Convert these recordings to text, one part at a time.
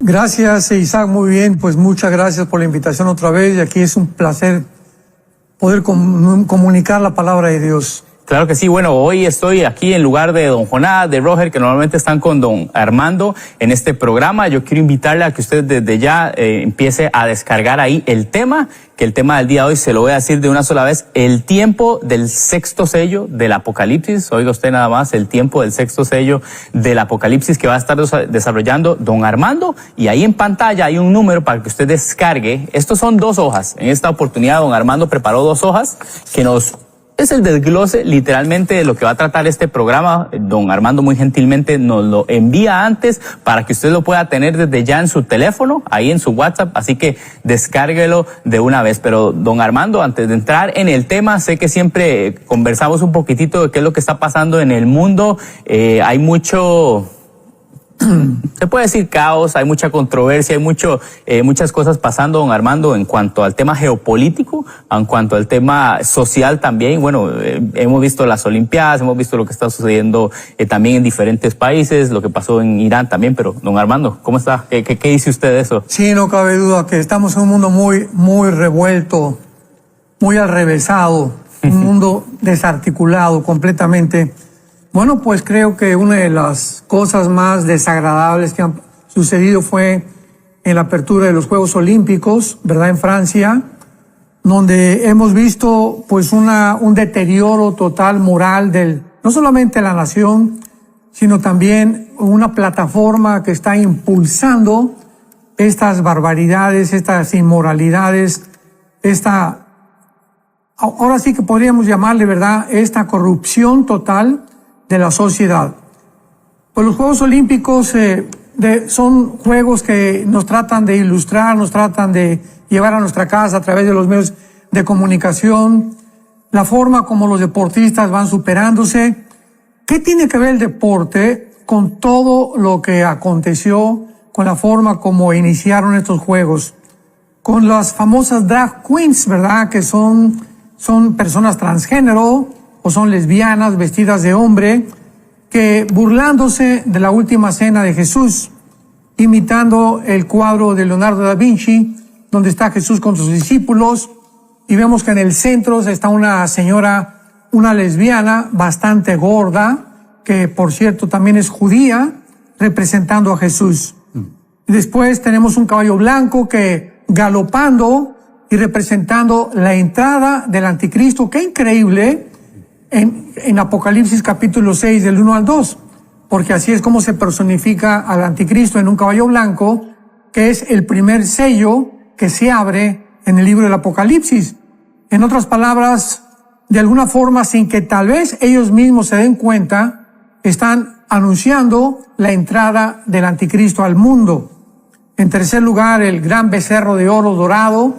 Gracias, Isaac, muy bien, pues muchas gracias por la invitación otra vez y aquí es un placer poder comunicar la palabra de Dios. Claro que sí. Bueno, hoy estoy aquí en lugar de don Jonás, de Roger, que normalmente están con don Armando en este programa. Yo quiero invitarle a que usted desde ya empiece a descargar ahí el tema, que el tema del día de hoy se lo voy a decir de una sola vez: el tiempo del sexto sello del Apocalipsis. Oiga usted nada más, el tiempo del sexto sello del Apocalipsis, que va a estar desarrollando don Armando. Y ahí en pantalla hay un número para que usted descargue. Estos son 2 hojas. En esta oportunidad don Armando preparó 2 hojas que es el desglose literalmente de lo que va a tratar este programa. Don Armando muy gentilmente nos lo envía antes para que usted lo pueda tener desde ya en su teléfono, ahí en su WhatsApp, así que descárguelo de una vez. Pero don Armando, antes de entrar en el tema, sé que siempre conversamos un poquitito de qué es lo que está pasando en el mundo. Hay mucho... se puede decir caos, hay mucha controversia, hay muchas cosas pasando, don Armando, en cuanto al tema geopolítico, en cuanto al tema social también. Bueno, hemos visto las Olimpiadas, hemos visto lo que está sucediendo también en diferentes países, lo que pasó en Irán también. Pero don Armando, ¿cómo está? ¿Qué dice usted de eso? Sí, no cabe duda que estamos en un mundo muy revuelto, muy alrevesado, un mundo desarticulado completamente. Bueno, pues creo que una de las cosas más desagradables que han sucedido fue en la apertura de los Juegos Olímpicos, ¿verdad?, en Francia, donde hemos visto pues un deterioro total moral no solamente de la nación, sino también una plataforma que está impulsando estas barbaridades, estas inmoralidades, ahora sí que podríamos llamarle, ¿verdad?, esta corrupción total de la sociedad. Pues los Juegos Olímpicos son juegos que nos tratan de ilustrar, nos tratan de llevar a nuestra casa a través de los medios de comunicación, la forma como los deportistas van superándose. ¿Qué tiene que ver el deporte con todo lo que aconteció, con la forma como iniciaron estos juegos? Con las famosas drag queens, ¿verdad?, que son personas transgénero, o son lesbianas vestidas de hombre, que burlándose de la última cena de Jesús, imitando el cuadro de Leonardo da Vinci, donde está Jesús con sus discípulos, y vemos que en el centro está una señora, una lesbiana bastante gorda, que por cierto también es judía, representando a Jesús. Después tenemos un caballo blanco que galopando y representando la entrada del anticristo. ¡Qué increíble! En Apocalipsis capítulo 6 del 1 al 2, porque así es como se personifica al anticristo en un caballo blanco, que es el primer sello que se abre en el libro del Apocalipsis. En otras palabras, de alguna forma, sin que tal vez ellos mismos se den cuenta, están anunciando la entrada del anticristo al mundo. En tercer lugar, el gran becerro de oro dorado,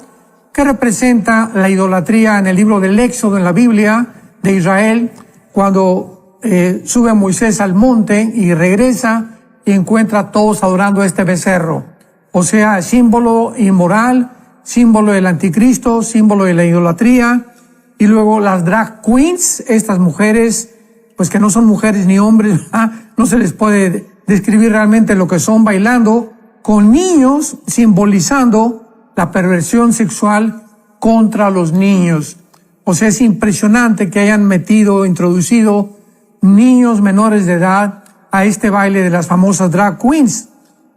que representa la idolatría en el libro del Éxodo en la Biblia de Israel, cuando sube Moisés al monte y regresa y encuentra a todos adorando a este becerro. O sea, símbolo inmoral, símbolo del anticristo, símbolo de la idolatría. Y luego las drag queens, estas mujeres, pues que no son mujeres ni hombres, no se les puede describir realmente lo que son, bailando con niños, simbolizando la perversión sexual contra los niños. O sea, es impresionante que hayan introducido niños menores de edad a este baile de las famosas drag queens.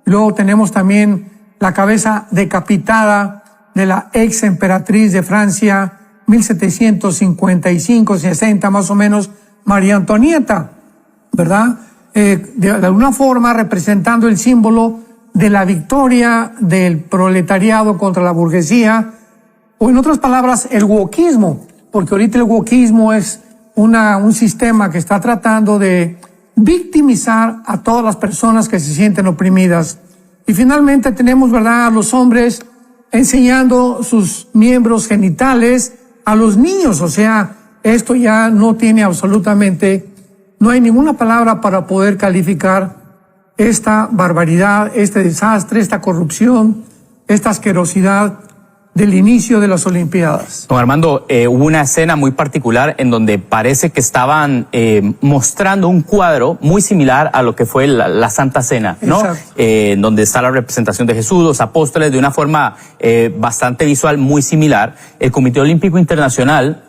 Luego tenemos también la cabeza decapitada de la ex emperatriz de Francia, 1755-60 más o menos, María Antonieta, ¿verdad? De alguna forma representando el símbolo de la victoria del proletariado contra la burguesía, o en otras palabras, el wokismo. Porque ahorita el wokismo es un sistema que está tratando de victimizar a todas las personas que se sienten oprimidas. Y finalmente tenemos, ¿verdad?, a los hombres enseñando sus miembros genitales a los niños. O sea, esto ya no tiene no hay ninguna palabra para poder calificar esta barbaridad, este desastre, esta corrupción, esta asquerosidad del inicio de las Olimpiadas. Don Armando, hubo una escena muy particular en donde parece que estaban mostrando un cuadro muy similar a lo que fue la Santa Cena, ¿no? Donde está la representación de Jesús, los apóstoles, de una forma bastante visual, muy similar. El Comité Olímpico Internacional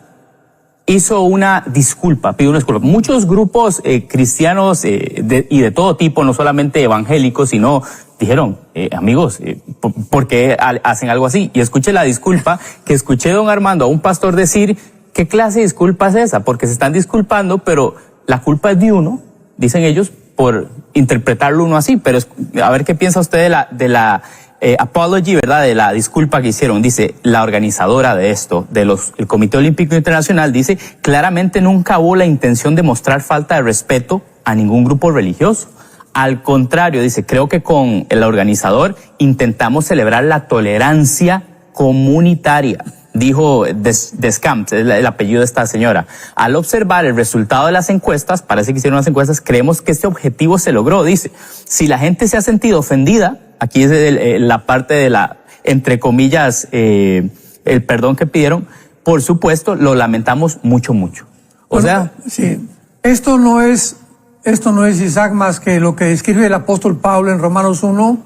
hizo una disculpa, pidió una disculpa. Muchos grupos cristianos y de todo tipo, no solamente evangélicos, sino dijeron, amigos, ¿por qué hacen algo así? Y escuché la disculpa que escuché, don Armando, a un pastor decir, ¿qué clase de disculpa es esa? Porque se están disculpando, pero la culpa es de uno, dicen ellos, por interpretarlo uno así. Pero a ver qué piensa usted de la apology, ¿verdad? De la disculpa que hicieron. Dice, la organizadora de esto, el Comité Olímpico Internacional, dice, claramente nunca hubo la intención de mostrar falta de respeto a ningún grupo religioso. Al contrario, dice, creo que con el organizador intentamos celebrar la tolerancia comunitaria, dijo Descamps, es el apellido de esta señora. Al observar el resultado de las encuestas, parece que hicieron las encuestas, creemos que este objetivo se logró. Dice, si la gente se ha sentido ofendida, aquí es la parte de la, entre comillas, el perdón que pidieron, por supuesto, lo lamentamos mucho, mucho. Sí, esto no es, Isaac, más que lo que escribe el apóstol Pablo en Romanos 1,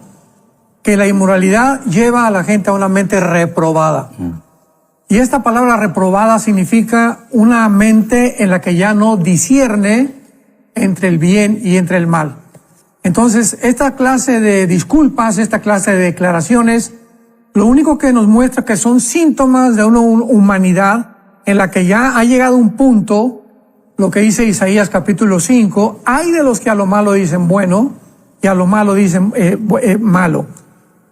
que la inmoralidad lleva a la gente a una mente reprobada. Y esta palabra reprobada significa una mente en la que ya no discierne entre el bien y entre el mal. Entonces, esta clase de disculpas, esta clase de declaraciones, lo único que nos muestra que son síntomas de una humanidad en la que ya ha llegado un punto, lo que dice Isaías capítulo 5, hay de los que a lo malo dicen bueno y a lo malo dicen malo.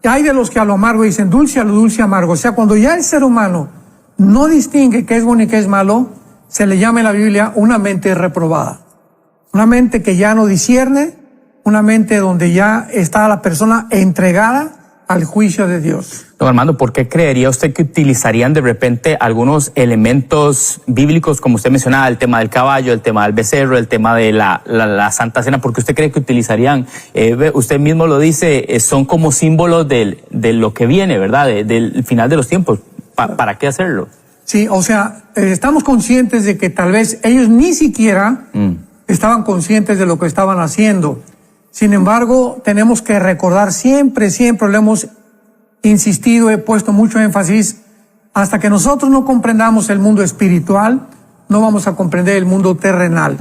Y hay de los que a lo amargo dicen dulce, a lo dulce amargo. O sea, cuando ya el ser humano no distingue qué es bueno y qué es malo, se le llama en la Biblia una mente reprobada. Una mente que ya no discierne, una mente donde ya está la persona entregada al juicio de Dios. Don Armando, ¿por qué creería usted que utilizarían de repente algunos elementos bíblicos, como usted mencionaba, el tema del caballo, el tema del becerro, el tema de la Santa Cena? ¿Por qué usted cree que utilizarían, usted mismo lo dice, son como símbolos de lo que viene, ¿verdad? Del final de los tiempos. ¿Para qué hacerlo? Sí, o sea, estamos conscientes de que tal vez ellos ni siquiera estaban conscientes de lo que estaban haciendo. Sin embargo, tenemos que recordar siempre lo hemos insistido, he puesto mucho énfasis, hasta que nosotros no comprendamos el mundo espiritual, no vamos a comprender el mundo terrenal.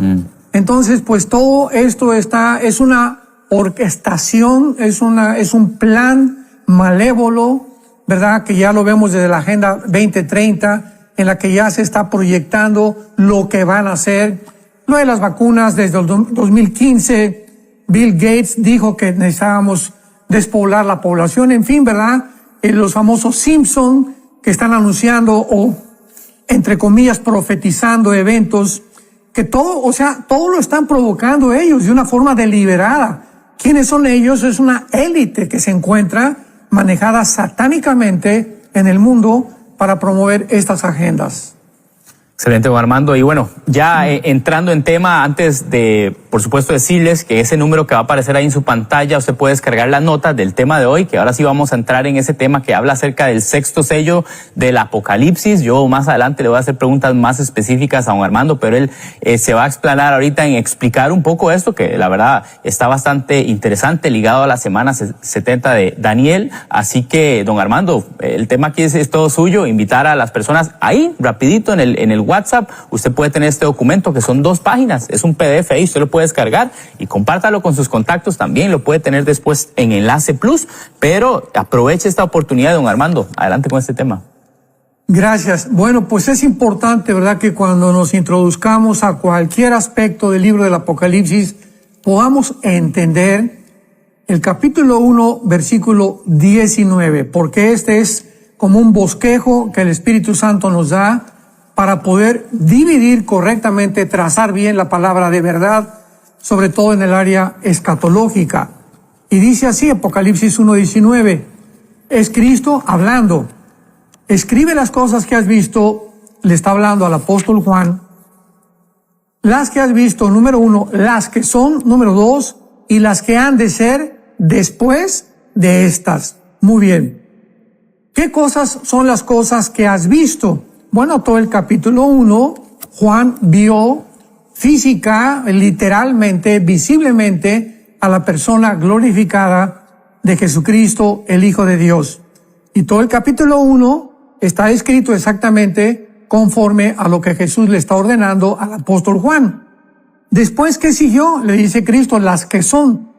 Entonces, pues todo esto es una orquestación, es un plan malévolo, ¿verdad? Que ya lo vemos desde la Agenda 2030, en la que ya se está proyectando lo que van a hacer. Lo de las vacunas desde el 2015, Bill Gates dijo que necesitábamos despoblar la población, en fin, ¿verdad? Los famosos Simpson que están anunciando o, entre comillas, profetizando eventos que todo lo están provocando ellos de una forma deliberada. ¿Quiénes son ellos? Es una élite que se encuentra manejada satánicamente en el mundo para promover estas agendas. Excelente, don Armando. Y bueno, ya entrando en tema, antes de, por supuesto, decirles que ese número que va a aparecer ahí en su pantalla, usted puede descargar las notas del tema de hoy, que ahora sí vamos a entrar en ese tema que habla acerca del sexto sello del Apocalipsis. Yo más adelante le voy a hacer preguntas más específicas a don Armando, pero él se va a explanar ahorita en explicar un poco esto, que la verdad está bastante interesante, ligado a la semana 70 de Daniel. Así que, don Armando, el tema aquí es todo suyo, invitar a las personas ahí, rapidito, en el WhatsApp, usted puede tener este documento que son 2 páginas, es un PDF ahí, usted lo puede descargar y compártalo con sus contactos también, lo puede tener después en Enlace Plus, pero aproveche esta oportunidad, don Armando, adelante con este tema. Gracias. Bueno, pues es importante, ¿verdad?, que cuando nos introduzcamos a cualquier aspecto del libro del Apocalipsis, podamos entender el capítulo 1, versículo 19, porque este es como un bosquejo que el Espíritu Santo nos da para poder dividir correctamente, trazar bien la palabra de verdad, sobre todo en el área escatológica. Y dice así, Apocalipsis 1:19, es Cristo hablando. Escribe las cosas que has visto, le está hablando al apóstol Juan, las que has visto, número 1, las que son, número 2, y las que han de ser después de estas. Muy bien. ¿Qué cosas son las cosas que has visto? Bueno, todo el capítulo 1, Juan vio física, literalmente, visiblemente, a la persona glorificada de Jesucristo, el Hijo de Dios. Y todo el capítulo 1 está escrito exactamente conforme a lo que Jesús le está ordenando al apóstol Juan. Después, ¿qué siguió? Le dice Cristo, las que son.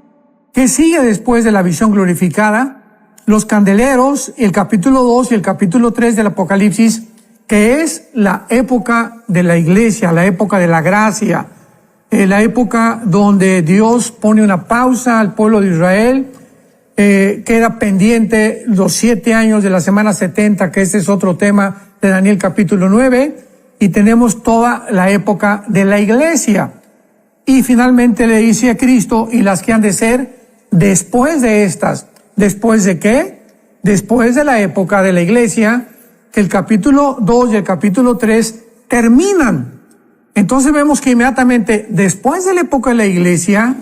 ¿Qué sigue después de la visión glorificada? Los candeleros, el capítulo 2 y el capítulo 3 del Apocalipsis, que es la época de la iglesia, la época de la gracia, la época donde Dios pone una pausa al pueblo de Israel, queda pendiente los 7 años de la semana 70, que este es otro tema de Daniel capítulo 9, y tenemos toda la época de la iglesia. Y finalmente le dice a Cristo, y las que han de ser después de estas. ¿Después de qué? Después de la época de la iglesia, que el capítulo 2 y el capítulo 3 terminan. Entonces vemos que inmediatamente después de la época de la iglesia,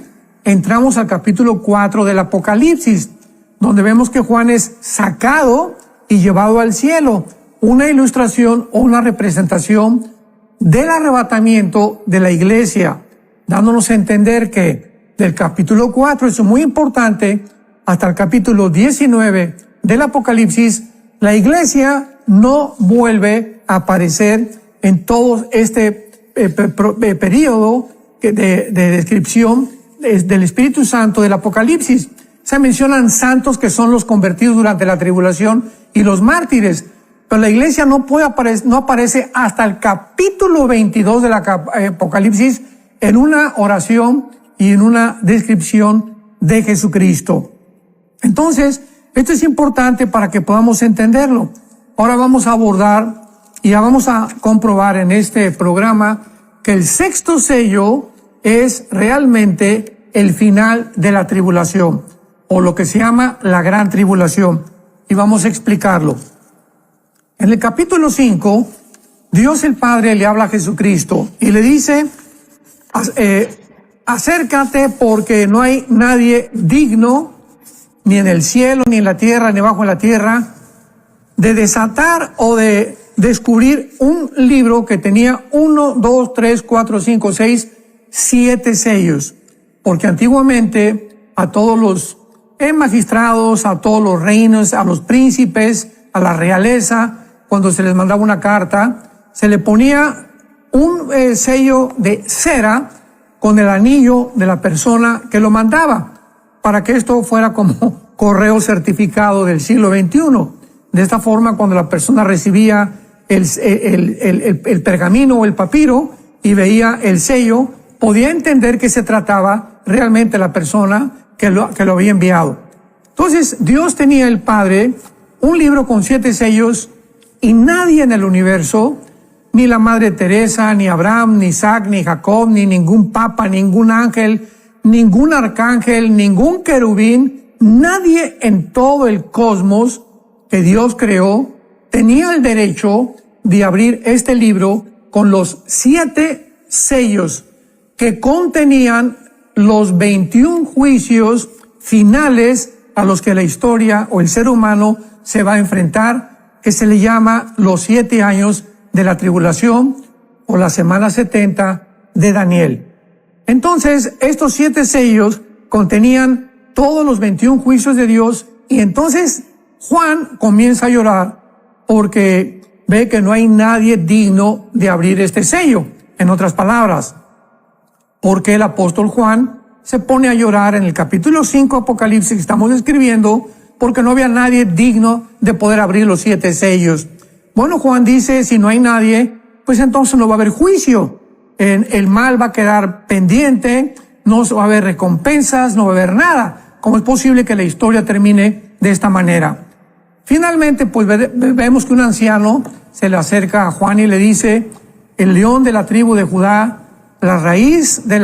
entramos al capítulo 4 del Apocalipsis, donde vemos que Juan es sacado y llevado al cielo. Una ilustración o una representación del arrebatamiento de la iglesia, dándonos a entender que del capítulo 4, eso es muy importante, hasta el capítulo 19 del Apocalipsis, la iglesia no vuelve a aparecer en todo este periodo de descripción del Espíritu Santo del Apocalipsis. Se mencionan santos que son los convertidos durante la tribulación y los mártires, pero la iglesia no aparece hasta el capítulo 22 del Apocalipsis en una oración y en una descripción de Jesucristo. Entonces, esto es importante para que podamos entenderlo. Ahora vamos a abordar y ya vamos a comprobar en este programa que el sexto sello es realmente el final de la tribulación, o lo que se llama la gran tribulación. Y vamos a explicarlo. En el capítulo 5, Dios el Padre le habla a Jesucristo y le dice, acércate porque no hay nadie digno, ni en el cielo, ni en la tierra, ni bajo en la tierra, de desatar o de descubrir un libro que tenía 1, 2, 3, 4, 5, 6, 7 sellos. Porque antiguamente a todos los magistrados, a todos los reinos, a los príncipes, a la realeza, cuando se les mandaba una carta, se le ponía un sello de cera con el anillo de la persona que lo mandaba, para que esto fuera como correo certificado del siglo XXI. De esta forma, cuando la persona recibía el pergamino o el papiro y veía el sello, podía entender que se trataba realmente de la persona que lo había enviado. Entonces, Dios tenía, el Padre, un libro con 7 sellos, y nadie en el universo, ni la Madre Teresa, ni Abraham, ni Isaac, ni Jacob, ni ningún papa, ningún ángel, ningún arcángel, ningún querubín, nadie en todo el cosmos que Dios creó tenía el derecho de abrir este libro con los 7 sellos que contenían los 21 juicios finales a los que la historia o el ser humano se va a enfrentar, que se le llama los 7 años de la tribulación o la semana 70 de Daniel. Entonces, estos 7 sellos contenían todos los 21 juicios de Dios, y entonces Juan comienza a llorar porque ve que no hay nadie digno de abrir este sello. En otras palabras, porque el apóstol Juan se pone a llorar en el capítulo 5 Apocalipsis que estamos escribiendo, porque no había nadie digno de poder abrir los 7 sellos. Bueno, Juan dice, si no hay nadie, pues entonces no va a haber juicio. El mal va a quedar pendiente, no va a haber recompensas, no va a haber nada. ¿Cómo es posible que la historia termine de esta manera? Finalmente, pues vemos que un anciano se le acerca a Juan y le dice, el león de la tribu de Judá, la raíz de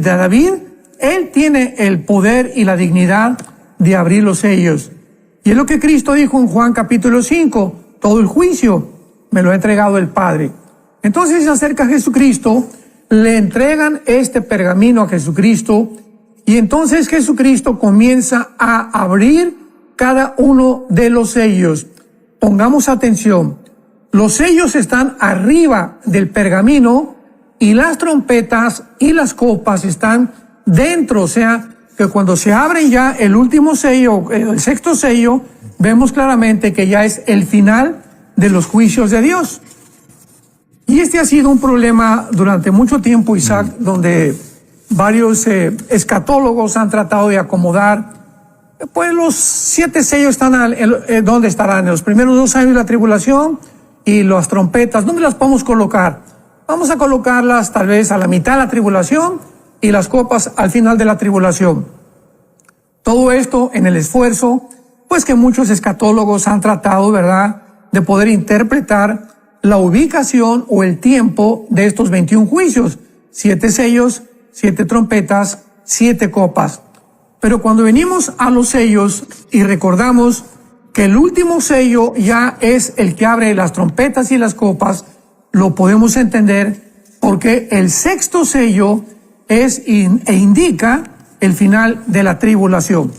David, él tiene el poder y la dignidad de abrir los sellos. Y es lo que Cristo dijo en Juan capítulo 5, todo el juicio me lo ha entregado el Padre. Entonces se acerca a Jesucristo, le entregan este pergamino a Jesucristo, y entonces Jesucristo comienza a abrir cada uno de los sellos. Pongamos atención. Los sellos están arriba del pergamino y las trompetas y las copas están dentro. O sea, que cuando se abre ya el último sello, el sexto sello, vemos claramente que ya es el final de los juicios de Dios. Y este ha sido un problema durante mucho tiempo, Isaac, donde varios escatólogos han tratado de acomodar. Pues los 7 sellos están, ¿dónde estarán? En los primeros 2 años de la tribulación. Y las trompetas, ¿dónde las podemos colocar? Vamos a colocarlas tal vez a la mitad de la tribulación y las copas al final de la tribulación. Todo esto en el esfuerzo, pues que muchos escatólogos han tratado, ¿verdad?, de poder interpretar la ubicación o el tiempo de estos 21 juicios. 7 sellos, 7 trompetas, 7 copas. Pero cuando venimos a los sellos y recordamos que el último sello ya es el que abre las trompetas y las copas, lo podemos entender porque el sexto sello es e indica el final de la tribulación.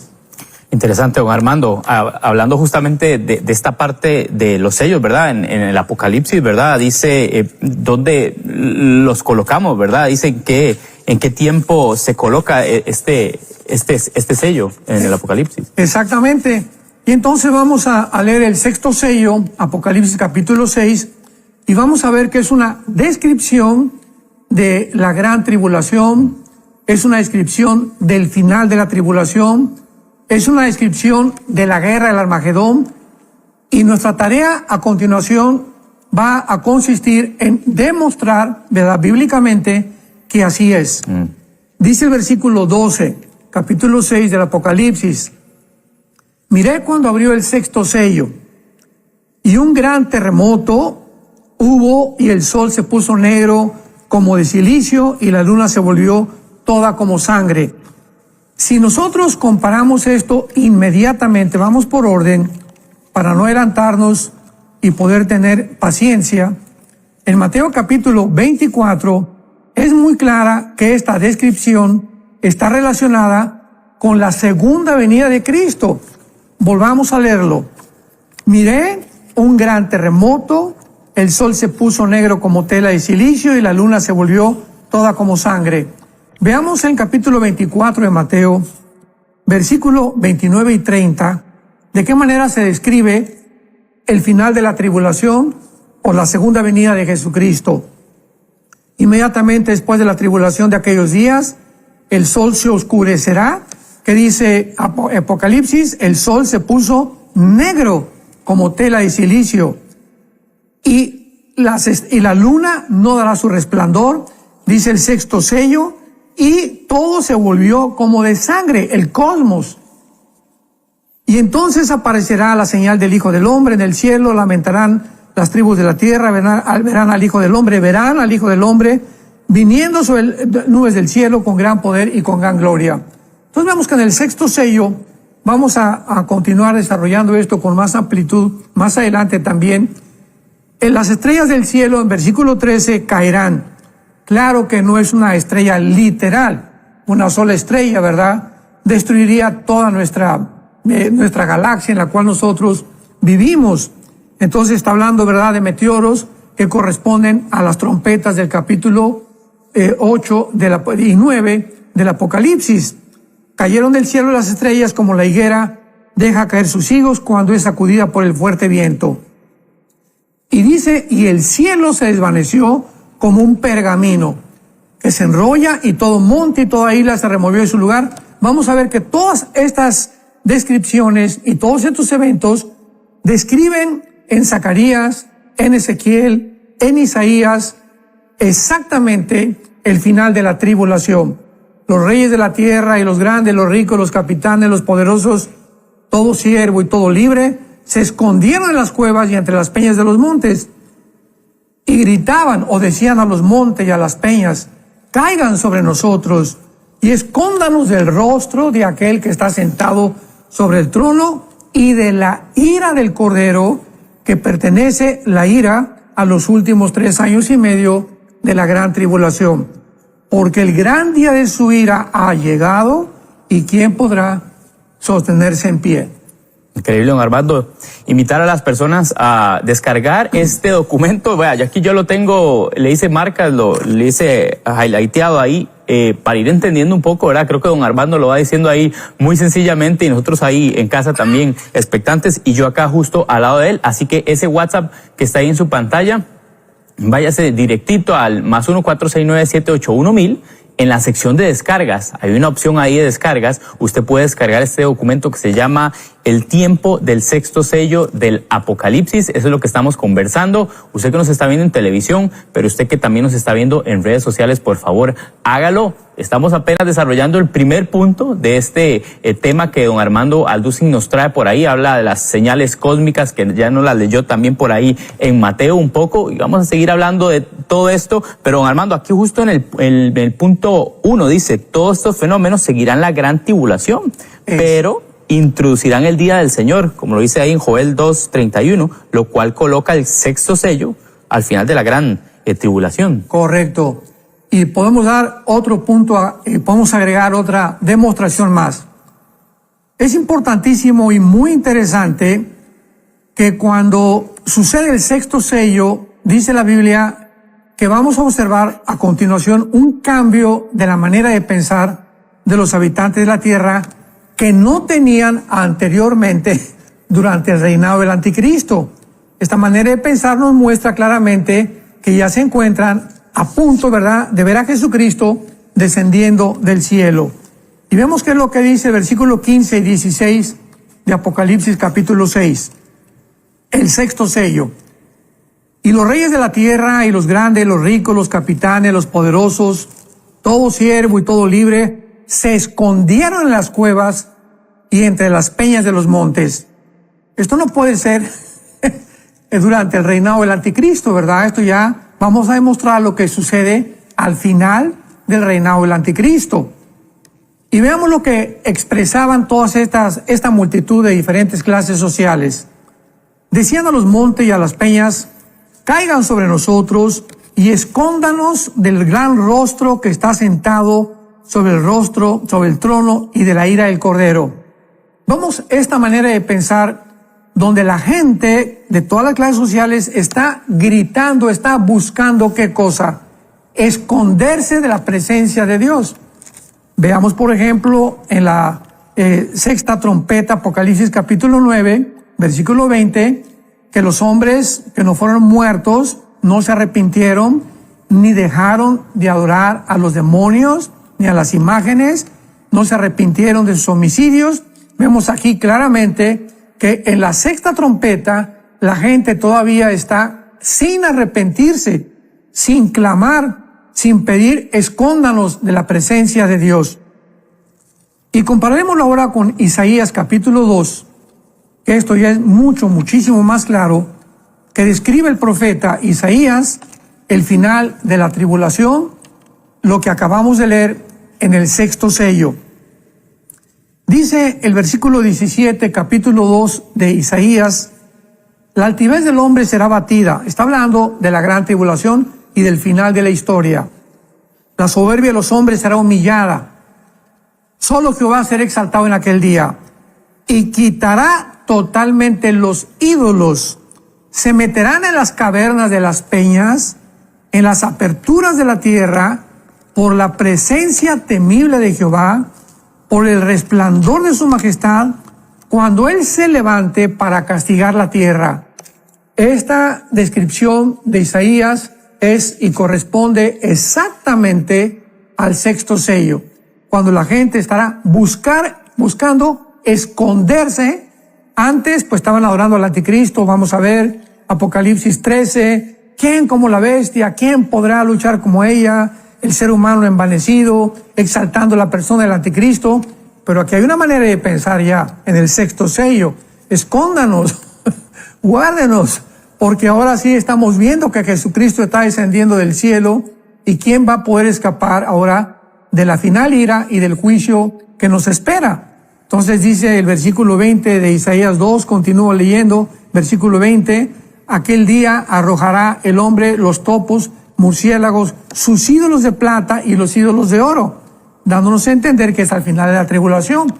Interesante, don Armando. Hablando justamente de esta parte de los sellos, ¿verdad? En el Apocalipsis, ¿verdad? Dice dónde los colocamos, ¿verdad? Dice en qué tiempo se coloca este sello en el Apocalipsis. Exactamente. Y entonces vamos a leer el sexto sello, Apocalipsis capítulo 6, y vamos a ver que es una descripción de la gran tribulación, es una descripción del final de la tribulación, es una descripción de la guerra del Armagedón, y nuestra tarea a continuación va a consistir en demostrar, ¿verdad?, bíblicamente, que así es. Dice el versículo 12, capítulo 6 del Apocalipsis: miré cuando abrió el sexto sello, y un gran terremoto hubo, y el sol se puso negro como de silicio, y la luna se volvió toda como sangre. Si nosotros comparamos esto inmediatamente, vamos por orden, para no adelantarnos y poder tener paciencia, en Mateo capítulo 24 es muy clara que esta descripción está relacionada con la segunda venida de Cristo. Volvamos a leerlo. Miré un gran terremoto, el sol se puso negro como tela de silicio y la luna se volvió toda como sangre. Veamos el capítulo 24 de Mateo, versículo 29 y 30, de qué manera se describe el final de la tribulación o la segunda venida de Jesucristo. Inmediatamente después de la tribulación de aquellos días, el sol se oscurecerá, que dice Apocalipsis, el sol se puso negro como tela de silicio, y la luna no dará su resplandor, dice el sexto sello, y todo se volvió como de sangre, el cosmos. Y entonces aparecerá la señal del Hijo del Hombre en el cielo, lamentarán las tribus de la tierra, verán al Hijo del Hombre viniendo sobre nubes del cielo con gran poder y con gran gloria. Entonces vemos que en el sexto sello vamos a continuar desarrollando esto con más amplitud más adelante también. En las estrellas del cielo, en versículo 13, caerán. Claro que no es una estrella literal, una sola estrella, ¿verdad? Destruiría toda nuestra galaxia en la cual nosotros vivimos. Entonces está hablando, ¿verdad?, de meteoros que corresponden a las trompetas del capítulo 8 y 9 del Apocalipsis. Cayeron del cielo las estrellas como la higuera deja caer sus higos cuando es sacudida por el fuerte viento. Y dice, y el cielo se desvaneció como un pergamino que se enrolla, y todo monte y toda isla se removió de su lugar. Vamos a ver que todas estas descripciones y todos estos eventos describen en Zacarías, en Ezequiel, en Isaías, exactamente el final de la tribulación. Los reyes de la tierra y los grandes, los ricos, los capitanes, los poderosos, todo siervo y todo libre, se escondieron en las cuevas y entre las peñas de los montes, y gritaban o decían a los montes y a las peñas: caigan sobre nosotros y escóndanos del rostro de aquel que está sentado sobre el trono y de la ira del Cordero, que pertenece la ira a los últimos 3 años y medio de la gran tribulación. Porque el gran día de su ira ha llegado, y ¿quién podrá sostenerse en pie? Increíble, don Armando. Invitar a las personas a descargar este documento. Vea, ya aquí yo lo tengo, le hice marcas, le hice highlighteado ahí, para ir entendiendo un poco, ¿verdad? Creo que don Armando lo va diciendo ahí muy sencillamente y nosotros ahí en casa también expectantes y yo acá justo al lado de él. Así que ese WhatsApp que está ahí en su pantalla, váyase directito al +1 469 781 1000. En la sección de descargas, hay una opción ahí de descargas, usted puede descargar este documento que se llama El tiempo del sexto sello del Apocalipsis. Eso es lo que estamos conversando. Usted que nos está viendo en televisión, pero usted que también nos está viendo en redes sociales, por favor, hágalo. Estamos apenas desarrollando el primer punto de este tema que don Armando Alducin nos trae por ahí. Habla de las señales cósmicas, que ya nos las leyó también por ahí en Mateo un poco. Y vamos a seguir hablando de todo esto. Pero don Armando, aquí justo en el punto 1 dice, todos estos fenómenos seguirán la gran tribulación, pero introducirán el día del Señor, como lo dice ahí en Joel 2:31, lo cual coloca el sexto sello al final de la gran tribulación. Correcto. Y podemos dar otro punto, podemos agregar otra demostración más. Es importantísimo y muy interesante que cuando sucede el sexto sello, dice la Biblia que vamos a observar a continuación un cambio de la manera de pensar de los habitantes de la tierra que no tenían anteriormente durante el reinado del anticristo. Esta manera de pensar nos muestra claramente que ya se encuentran a punto, ¿verdad?, de ver a Jesucristo descendiendo del cielo. Y vemos qué es lo que dice el versículo 15 y 16 de Apocalipsis capítulo 6. El sexto sello. Y los reyes de la tierra, y los grandes, los ricos, los capitanes, los poderosos, todo siervo y todo libre, se escondieron en las cuevas y entre las peñas de los montes. Esto no puede ser durante el reinado del anticristo, ¿verdad? Esto ya vamos a demostrar lo que sucede al final del reinado del anticristo. Y veamos lo que expresaban todas esta multitud de diferentes clases sociales. Decían a los montes y a las peñas, caigan sobre nosotros y escóndanos del gran rostro que está sentado sobre el trono y de la ira del Cordero. Vamos esta manera de pensar donde la gente de todas las clases sociales está gritando, está buscando ¿qué cosa? Esconderse de la presencia de Dios. Veamos, por ejemplo, en la sexta trompeta, Apocalipsis capítulo 9, versículo 20, que los hombres que no fueron muertos no se arrepintieron, ni dejaron de adorar a los demonios, ni a las imágenes, no se arrepintieron de sus homicidios. Vemos aquí claramente que en la sexta trompeta la gente todavía está sin arrepentirse, sin clamar, sin pedir, escóndanos de la presencia de Dios. Y comparémoslo ahora con Isaías capítulo 2, que esto ya es muchísimo más claro, que describe el profeta Isaías el final de la tribulación, lo que acabamos de leer en el sexto sello. Dice el versículo 17, capítulo 2 de Isaías, la altivez del hombre será batida. Está hablando de la gran tribulación y del final de la historia. La soberbia de los hombres será humillada. Solo Jehová será exaltado en aquel día. Y quitará totalmente los ídolos. Se meterán en las cavernas de las peñas, en las aperturas de la tierra, por la presencia temible de Jehová, por el resplandor de su majestad, cuando Él se levante para castigar la tierra. Esta descripción de Isaías es y corresponde exactamente al sexto sello, cuando la gente estará buscando esconderse. Antes pues estaban adorando al anticristo. Vamos a ver Apocalipsis 13, ¿quién como la bestia? ¿Quién podrá luchar como ella? El ser humano envanecido, exaltando la persona del anticristo. Pero aquí hay una manera de pensar ya en el sexto sello. Escóndanos, guárdenos, porque ahora sí estamos viendo que Jesucristo está descendiendo del cielo. ¿Y quién va a poder escapar ahora de la final ira y del juicio que nos espera? Entonces dice el versículo 20 de Isaías 2, continúo leyendo, versículo 20, aquel día arrojará el hombre los topos, murciélagos, sus ídolos de plata y los ídolos de oro, dándonos a entender que es al final de la tribulación.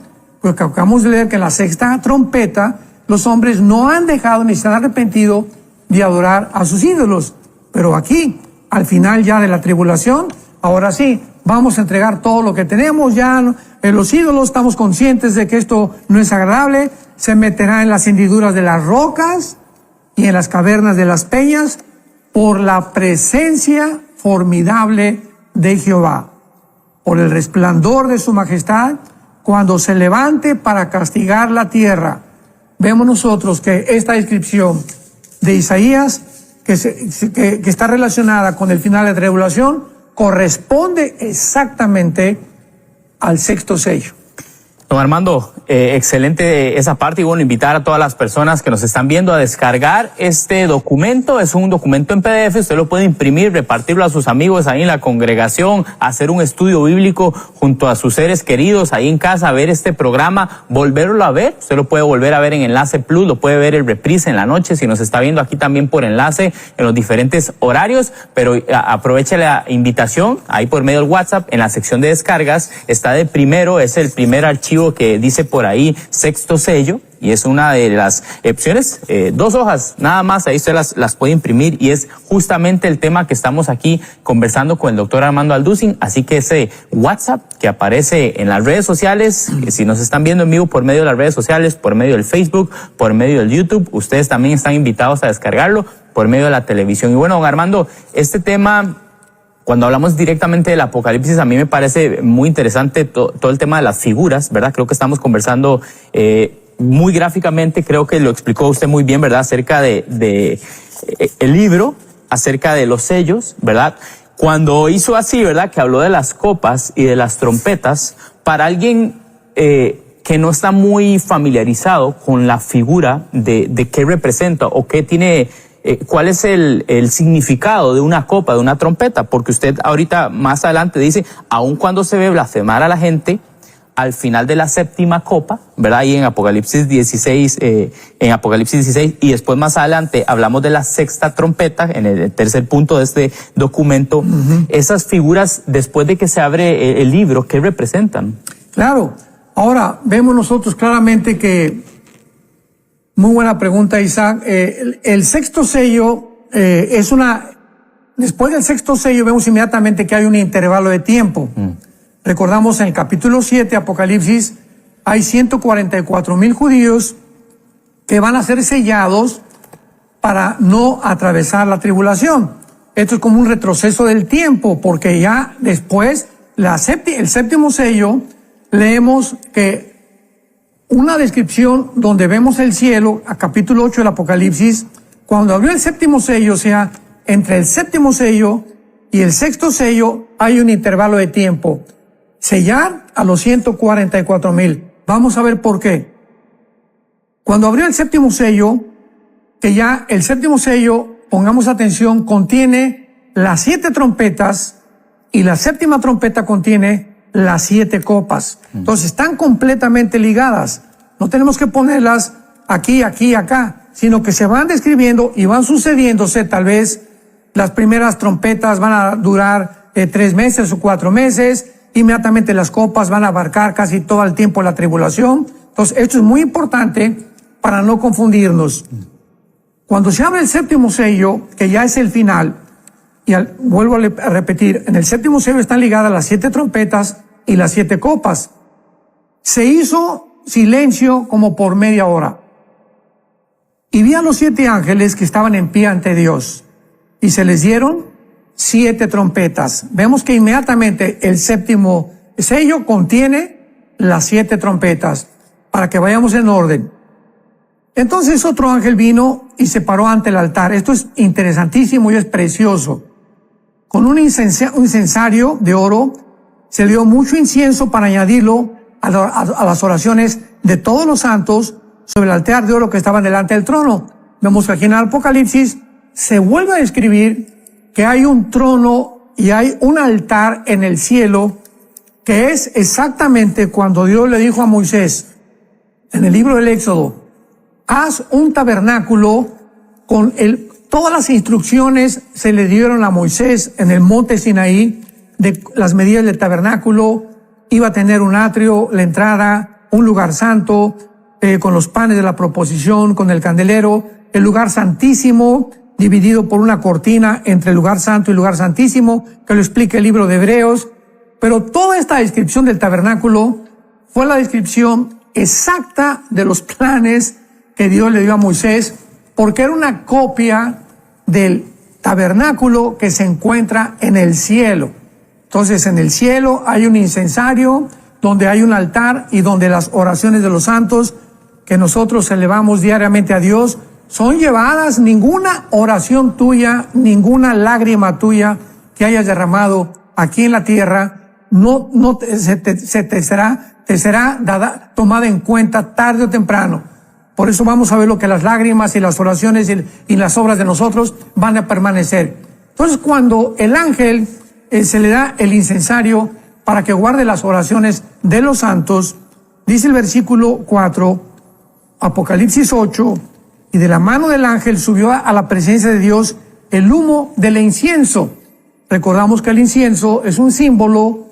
Porque acabamos de leer que en la sexta trompeta los hombres no han dejado ni se han arrepentido de adorar a sus ídolos. Pero aquí, al final ya de la tribulación, ahora sí, vamos a entregar todo lo que tenemos ya en los ídolos, estamos conscientes de que esto no es agradable, se meterá en las hendiduras de las rocas y en las cavernas de las peñas por la presencia formidable de Jehová, por el resplandor de su majestad, cuando se levante para castigar la tierra. Vemos nosotros que esta descripción de Isaías, que está relacionada con el final de la tribulación, corresponde exactamente al sexto sello. Don Armando, excelente esa parte y bueno, invitar a todas las personas que nos están viendo a descargar este documento. Es un documento en PDF, usted lo puede imprimir, repartirlo a sus amigos ahí en la congregación, hacer un estudio bíblico junto a sus seres queridos ahí en casa, ver este programa, volverlo a ver. Usted lo puede volver a ver en Enlace Plus, lo puede ver el reprise en la noche, si nos está viendo aquí también por enlace en los diferentes horarios, pero aproveche la invitación ahí por medio del WhatsApp, en la sección de descargas, está de primero, es el primer archivo que dice por ahí sexto sello y es una de las opciones, 2 hojas nada más, ahí usted las puede imprimir y es justamente el tema que estamos aquí conversando con el doctor Armando Alducin. Así que ese WhatsApp que aparece en las redes sociales, si nos están viendo en vivo por medio de las redes sociales, por medio del Facebook, por medio del YouTube, ustedes también están invitados a descargarlo por medio de la televisión. Y bueno, don Armando, este tema, cuando hablamos directamente del Apocalipsis, a mí me parece muy interesante todo el tema de las figuras, ¿verdad? Creo que estamos conversando muy gráficamente, creo que lo explicó usted muy bien, ¿verdad? Acerca de el libro, acerca de los sellos, ¿verdad? Cuando hizo así, ¿verdad? Que habló de las copas y de las trompetas, para alguien que no está muy familiarizado con la figura de qué representa o qué tiene... ¿cuál es el significado de una copa, de una trompeta? Porque usted ahorita más adelante dice, aun cuando se ve blasfemar a la gente, al final de la séptima copa, ¿verdad? Y en Apocalipsis 16, y después más adelante hablamos de la sexta trompeta, en el tercer punto de este documento. Esas figuras, después de que se abre el libro, ¿qué representan? Claro. Ahora, vemos nosotros claramente que muy buena pregunta, Isaac. El sexto sello es después del sexto sello vemos inmediatamente que hay un intervalo de tiempo. Recordamos en el capítulo 7, Apocalipsis, hay 144,000 judíos que van a ser sellados para no atravesar la tribulación. Esto es como un retroceso del tiempo, porque ya después, el séptimo sello, leemos que una descripción donde vemos el cielo, a capítulo 8 del Apocalipsis, cuando abrió el séptimo sello, o sea, entre el séptimo sello y el sexto sello hay un intervalo de tiempo. Sellar a los 144,000. Vamos a ver por qué. Cuando abrió el séptimo sello, que ya el séptimo sello, pongamos atención, contiene las 7 trompetas y la séptima trompeta contiene las 7 copas. Entonces están completamente ligadas. No tenemos que ponerlas aquí, aquí, acá, sino que se van describiendo y van sucediéndose. Tal vez las primeras trompetas van a durar 3 meses o 4 meses. Inmediatamente las copas van a abarcar casi todo el tiempo de la tribulación. Entonces esto es muy importante para no confundirnos. Cuando se abre el séptimo sello, que ya es el final, y vuelvo a repetir, en el séptimo sello están ligadas las 7 trompetas y las 7 copas. Se hizo silencio como por media hora. Y vi a los 7 ángeles que estaban en pie ante Dios, y se les dieron 7 trompetas. Vemos que inmediatamente el séptimo sello contiene las 7 trompetas, para que vayamos en orden. Entonces otro ángel vino y se paró ante el altar. Esto es interesantísimo y es precioso. Con un incensario de oro, se le dio mucho incienso para añadirlo a las oraciones de todos los santos sobre el altar de oro que estaban delante del trono. Vemos que aquí en el Apocalipsis se vuelve a describir que hay un trono y hay un altar en el cielo, que es exactamente cuando Dios le dijo a Moisés, en el libro del Éxodo, haz un tabernáculo con todas las instrucciones se le dieron a Moisés en el monte Sinaí, de las medidas del tabernáculo. Iba a tener un atrio, la entrada, un lugar santo, con los panes de la proposición, con el candelero, el lugar santísimo, dividido por una cortina entre el lugar santo y el lugar santísimo, que lo explica el libro de Hebreos. Pero toda esta descripción del tabernáculo fue la descripción exacta de los planes que Dios le dio a Moisés, porque era una copia del tabernáculo que se encuentra en el cielo. Entonces, en el cielo hay un incensario, donde hay un altar y donde las oraciones de los santos que nosotros elevamos diariamente a Dios son llevadas. Ninguna oración tuya, ninguna lágrima tuya que hayas derramado aquí en la tierra, te será tomada en cuenta tarde o temprano. Por eso vamos a ver lo que las lágrimas y las oraciones y las obras de nosotros van a permanecer. Entonces, cuando el ángel se le da el incensario para que guarde las oraciones de los santos, dice el versículo 4, Apocalipsis 8, y de la mano del ángel subió a la presencia de Dios el humo del incienso. Recordamos que el incienso es un símbolo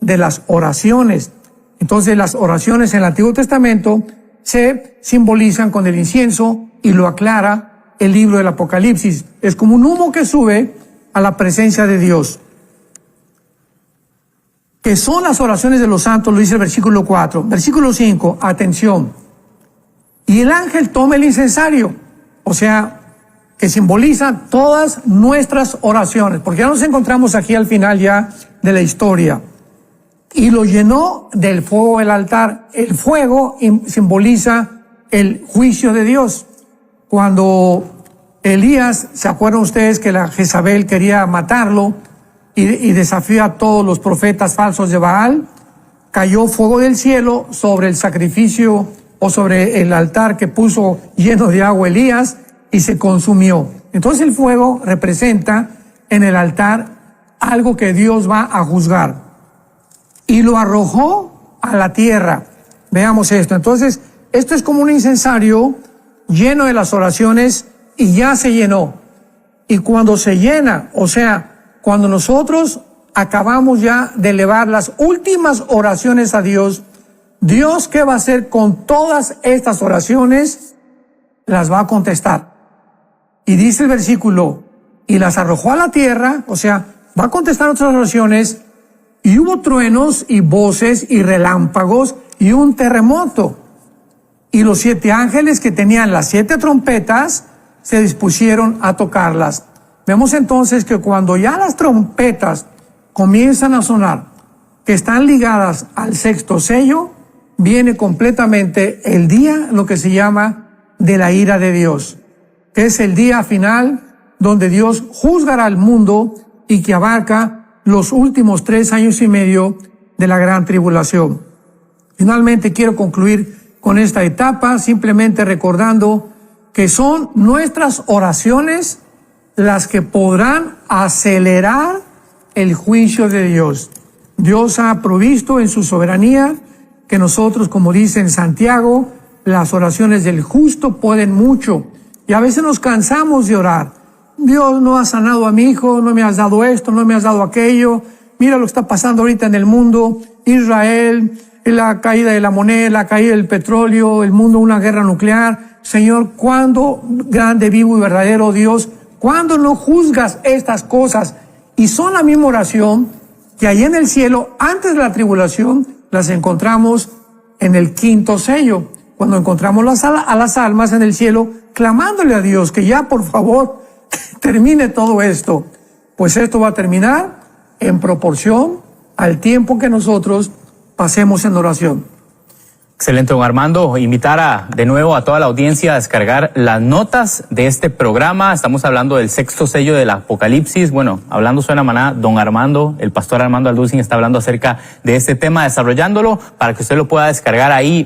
de las oraciones. Entonces, las oraciones en el Antiguo Testamento se simbolizan con el incienso y lo aclara el libro del Apocalipsis. Es como un humo que sube a la presencia de Dios. Que son las oraciones de los santos, lo dice el versículo 4. Versículo 5, atención. Y el ángel toma el incensario, o sea, que simboliza todas nuestras oraciones, porque ya nos encontramos aquí al final ya de la historia. Y lo llenó del fuego del altar. El fuego simboliza el juicio de Dios. Cuando Elías, ¿se acuerdan ustedes que la Jezabel quería matarlo y desafió a todos los profetas falsos de Baal? Cayó fuego del cielo sobre el sacrificio o sobre el altar que puso lleno de agua Elías y se consumió. Entonces el fuego representa en el altar algo que Dios va a juzgar. Y lo arrojó a la tierra. Veamos esto. Entonces, esto es como un incensario lleno de las oraciones y ya se llenó. Y cuando se llena, o sea, cuando nosotros acabamos ya de elevar las últimas oraciones a Dios, Dios, ¿qué va a hacer con todas estas oraciones? Las va a contestar. Y dice el versículo, y las arrojó a la tierra, o sea, va a contestar otras oraciones. Y hubo truenos y voces y relámpagos y un terremoto. Y los 7 ángeles que tenían las 7 trompetas se dispusieron a tocarlas. Vemos entonces que cuando ya las trompetas comienzan a sonar, que están ligadas al 6º sello, viene completamente el día, lo que se llama de la ira de Dios, que es el día final donde Dios juzgará al mundo y que abarca los últimos 3 años y medio de la gran tribulación. Finalmente quiero concluir con esta etapa simplemente recordando que son nuestras oraciones las que podrán acelerar el juicio de Dios. Dios ha provisto en su soberanía que nosotros, como dice en Santiago, las oraciones del justo pueden mucho. Y a veces nos cansamos de orar. Dios, no has sanado a mi hijo, no me has dado esto, no me has dado aquello. Mira lo que está pasando ahorita en el mundo. Israel, la caída de la moneda, la caída del petróleo, el mundo, una guerra nuclear. Señor, ¿cuándo, grande, vivo y verdadero Dios, cuándo no juzgas estas cosas? Y son la misma oración que allí en el cielo, antes de la tribulación, las encontramos en el 5º sello, cuando encontramos a las almas en el cielo, clamándole a Dios que ya, por favor, termine todo esto. Pues esto va a terminar en proporción al tiempo que nosotros pasemos en oración. Excelente, don Armando. Invitar de nuevo a toda la audiencia a descargar las notas de este programa. Estamos hablando del 6º sello del Apocalipsis. Bueno, hablando suena maná, don Armando, el pastor Armando Alducin está hablando acerca de este tema, desarrollándolo para que usted lo pueda descargar ahí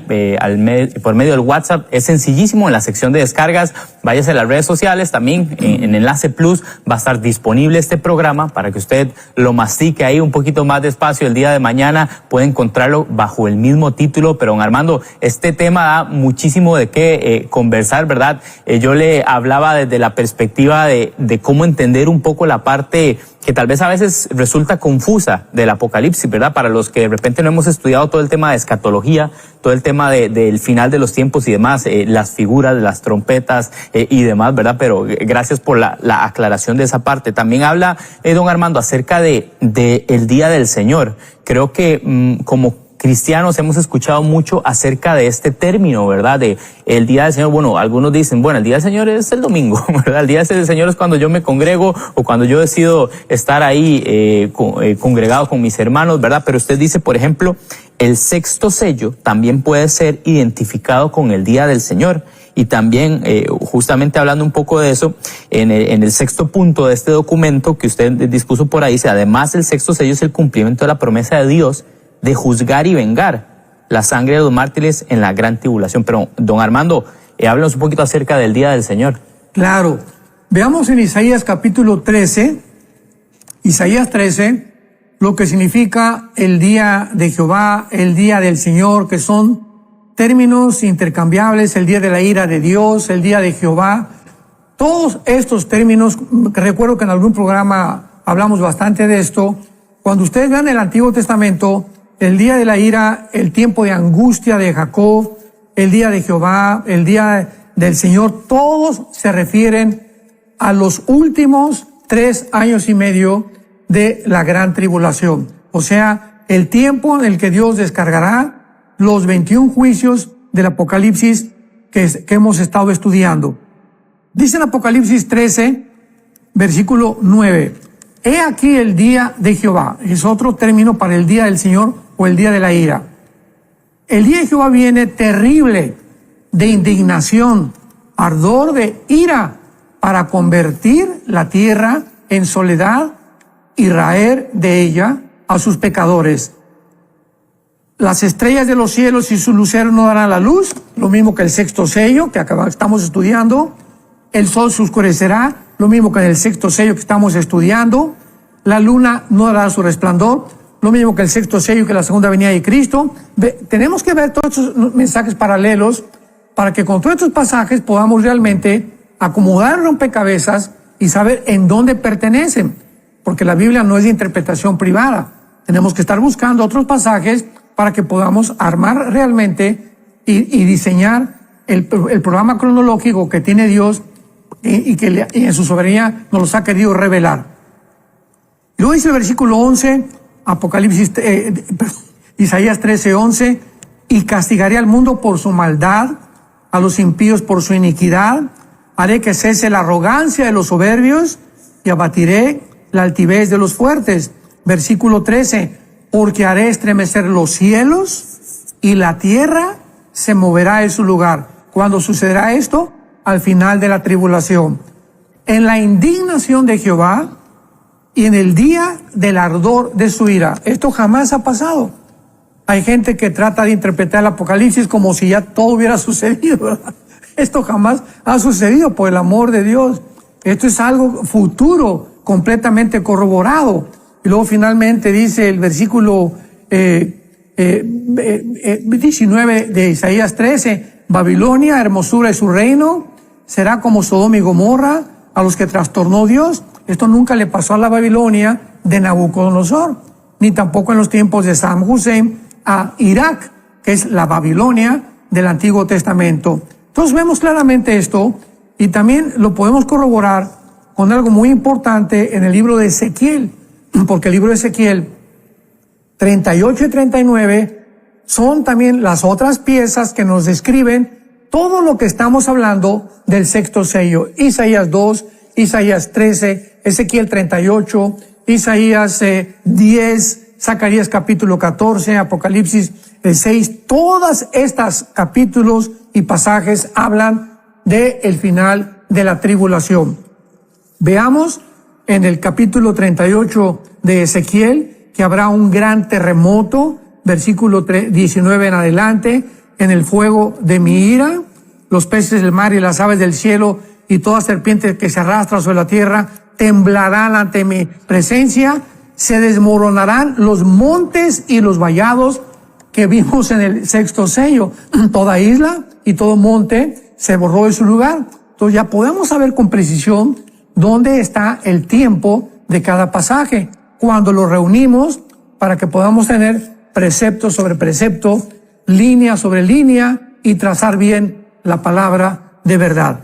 por medio del WhatsApp. Es sencillísimo en la sección de descargas. Váyase a las redes sociales. También en Enlace Plus va a estar disponible este programa para que usted lo mastique ahí un poquito más despacio. El día de mañana puede encontrarlo bajo el mismo título. Pero don Armando, Armando, este tema da muchísimo de qué conversar, ¿verdad? Yo le hablaba desde la perspectiva de cómo entender un poco la parte que tal vez a veces resulta confusa del Apocalipsis, ¿verdad? Para los que de repente no hemos estudiado todo el tema de escatología, todo el tema del final de los tiempos y demás, las figuras, las trompetas y demás, ¿verdad? Pero gracias por la aclaración de esa parte. También habla, don Armando, acerca de el Día del Señor. Creo que como cristianos hemos escuchado mucho acerca de este término, ¿verdad? De el Día del Señor. Bueno, algunos dicen, bueno, el Día del Señor es el domingo, ¿verdad? El Día del Señor es cuando yo me congrego o cuando yo decido estar ahí congregado con mis hermanos, ¿verdad? Pero usted dice, por ejemplo, el sexto sello también puede ser identificado con el Día del Señor. Y también, justamente hablando un poco de eso, en el sexto punto de este documento que usted dispuso por ahí, dice, además el sexto sello es el cumplimiento de la promesa de Dios de juzgar y vengar la sangre de los mártires en la gran tribulación. Pero, don Armando, háblanos un poquito acerca del Día del Señor. Claro. Veamos en Isaías capítulo 13, Isaías 13, lo que significa el Día de Jehová, el Día del Señor, que son términos intercambiables, el Día de la ira de Dios, el Día de Jehová. Todos estos términos, recuerdo que en algún programa hablamos bastante de esto. Cuando ustedes vean el Antiguo Testamento, el día de la ira, el tiempo de angustia de Jacob, el día de Jehová, el día del Señor, todos se refieren a los últimos 3 años y medio de la gran tribulación. O sea, el tiempo en el que Dios descargará los 21 juicios del Apocalipsis que hemos estado estudiando. Dice en Apocalipsis 13, versículo 9, he aquí el día de Jehová. Es otro término para el día del Señor o el día de la ira. El día de Jehová viene terrible, de indignación, ardor de ira, para convertir la tierra en soledad y raer de ella a sus pecadores. Las estrellas de los cielos y sus luceros no darán la luz, lo mismo que el sexto sello que estamos estudiando. El sol se oscurecerá, lo mismo que en el sexto sello que estamos estudiando. La luna no dará su resplandor, lo mismo que el sexto sello, que la segunda venida de Cristo. Tenemos que ver todos estos mensajes paralelos para que con todos estos pasajes podamos realmente acomodar rompecabezas y saber en dónde pertenecen, porque la Biblia no es de interpretación privada. Tenemos que estar buscando otros pasajes para que podamos armar realmente y diseñar el programa cronológico que tiene Dios y en su soberanía nos los ha querido revelar. Luego dice el versículo 11, Isaías 13:11, y castigaré al mundo por su maldad, a los impíos por su iniquidad, haré que cese la arrogancia de los soberbios y abatiré la altivez de los fuertes. Versículo 13, porque haré estremecer los cielos y la tierra se moverá en su lugar. ¿Cuándo sucederá esto? Al final de la tribulación. En la indignación de Jehová y en el día del ardor de su ira. Esto jamás ha pasado. Hay gente que trata de interpretar el Apocalipsis como si ya todo hubiera sucedido, ¿verdad? Esto jamás ha sucedido por el amor de Dios. Esto es algo futuro, completamente corroborado. Y luego finalmente dice el versículo 19 de Isaías 13, Babilonia, hermosura de su reino, será como Sodoma y Gomorra, a los que trastornó Dios. Esto nunca le pasó a la Babilonia de Nabucodonosor, ni tampoco en los tiempos de Saddam Hussein a Irak, que es la Babilonia del Antiguo Testamento. Entonces vemos claramente esto y también lo podemos corroborar con algo muy importante en el libro de Ezequiel, porque el libro de Ezequiel 38 y 39 son también las otras piezas que nos describen todo lo que estamos hablando del sexto sello. Isaías 2, Isaías 13, Ezequiel 38, Isaías 10, Zacarías capítulo 14, Apocalipsis 6. Todas estas capítulos y pasajes hablan del final de la tribulación. Veamos en el capítulo 38 de Ezequiel que habrá un gran terremoto, versículo 19 en adelante, en el fuego de mi ira, los peces del mar y las aves del cielo y toda serpiente que se arrastra sobre la tierra temblarán ante mi presencia, se desmoronarán los montes y los vallados, que vimos en el sexto sello. Toda isla y todo monte se borró de su lugar. Entonces ya podemos saber con precisión dónde está el tiempo de cada pasaje, cuando lo reunimos para que podamos tener precepto sobre precepto, línea sobre línea y trazar bien la palabra de verdad.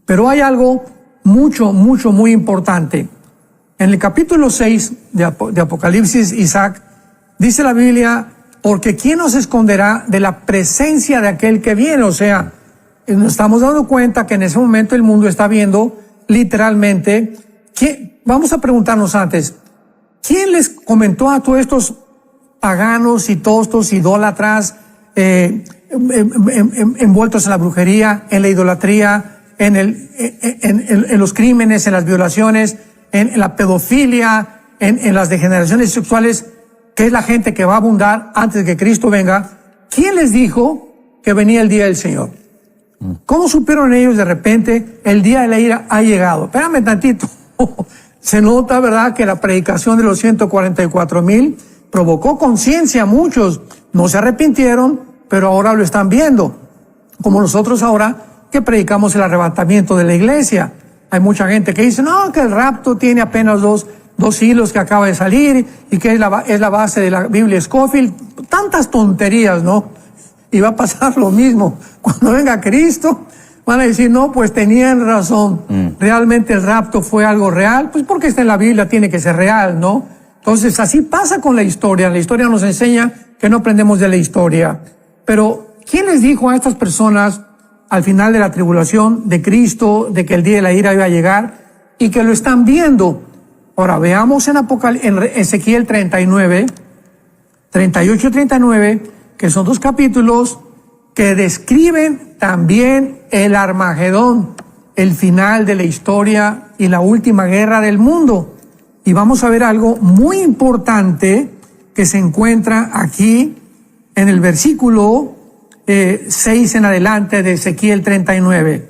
Pero hay algo muy importante. En el capítulo 6 de Apocalipsis, Isaac, dice la Biblia, porque ¿quién nos esconderá de la presencia de aquel que viene? O sea, nos estamos dando cuenta que en ese momento el mundo está viendo literalmente. Vamos a preguntarnos antes, ¿quién les comentó a todos estos paganos y todos estos idólatras envueltos en la brujería, en la idolatría, en los crímenes, en las violaciones, en la pedofilia, en las degeneraciones sexuales, que es la gente que va a abundar antes de que Cristo venga? ¿Quién les dijo que venía el día del Señor? ¿Cómo supieron ellos de repente el día de la ira ha llegado? Espérame tantito. Se nota, ¿verdad?, que la predicación de los 144,000 provocó conciencia a muchos. No se arrepintieron, pero ahora lo están viendo. Como nosotros ahora que predicamos el arrebatamiento de la iglesia. Hay mucha gente que dice, no, que el rapto tiene apenas dos hilos que acaba de salir y que es la base de la Biblia Scofield. Tantas tonterías, ¿no? Y va a pasar lo mismo. Cuando venga Cristo, van a decir, no, pues tenían razón. Realmente el rapto fue algo real, pues porque está en la Biblia, tiene que ser real, ¿no? Entonces, así pasa con la historia. La historia nos enseña que no aprendemos de la historia. Pero, ¿quién les dijo a estas personas al final de la tribulación de Cristo, de que el día de la ira iba a llegar y que lo están viendo? Ahora, veamos en Ezequiel 39, 38 y 39, que son 2 capítulos que describen también el Armagedón, el final de la historia y la última guerra del mundo. Y vamos a ver algo muy importante que se encuentra aquí en el versículo 6 en adelante de Ezequiel 39.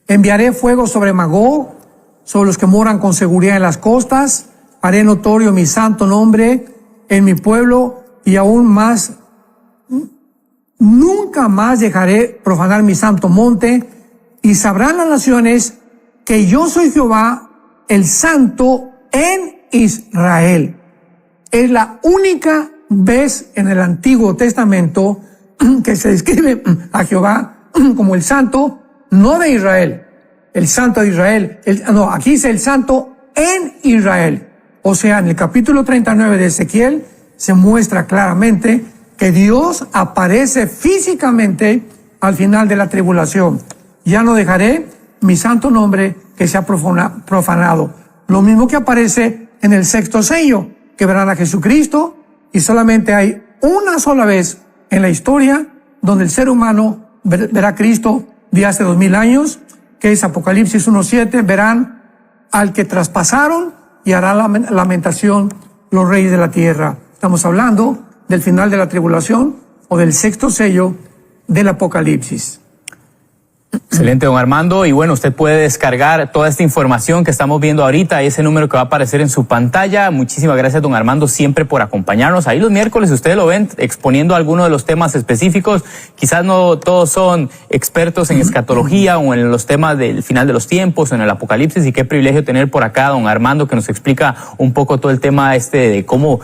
Enviaré fuego sobre Magog, sobre los que moran con seguridad en las costas, haré notorio mi santo nombre en mi pueblo y aún más, nunca más dejaré profanar mi santo monte, y sabrán las naciones que yo soy Jehová, el santo en Israel. Es la única vez en el Antiguo Testamento que se describe a Jehová como el santo, no de Israel, el santo de Israel. Aquí dice el santo en Israel. O sea, en el capítulo 39 de Ezequiel se muestra claramente que Dios aparece físicamente al final de la tribulación. Ya no dejaré mi santo nombre que sea profanado. Lo mismo que aparece en el sexto sello, que verán a Jesucristo, y solamente hay una sola vez en la historia donde el ser humano verá a Cristo de hace 2000 años, que es Apocalipsis 1:7, verán al que traspasaron y hará lamentación los reyes de la tierra. Estamos hablando del final de la tribulación o del sexto sello del Apocalipsis. Excelente, don Armando. Y bueno, usted puede descargar toda esta información que estamos viendo ahorita, ese número que va a aparecer en su pantalla. Muchísimas gracias, don Armando, siempre por acompañarnos. Ahí los miércoles ustedes lo ven exponiendo algunos de los temas específicos. Quizás no todos son expertos en escatología o en los temas del final de los tiempos o en el Apocalipsis, y qué privilegio tener por acá a don Armando, que nos explica un poco todo el tema de cómo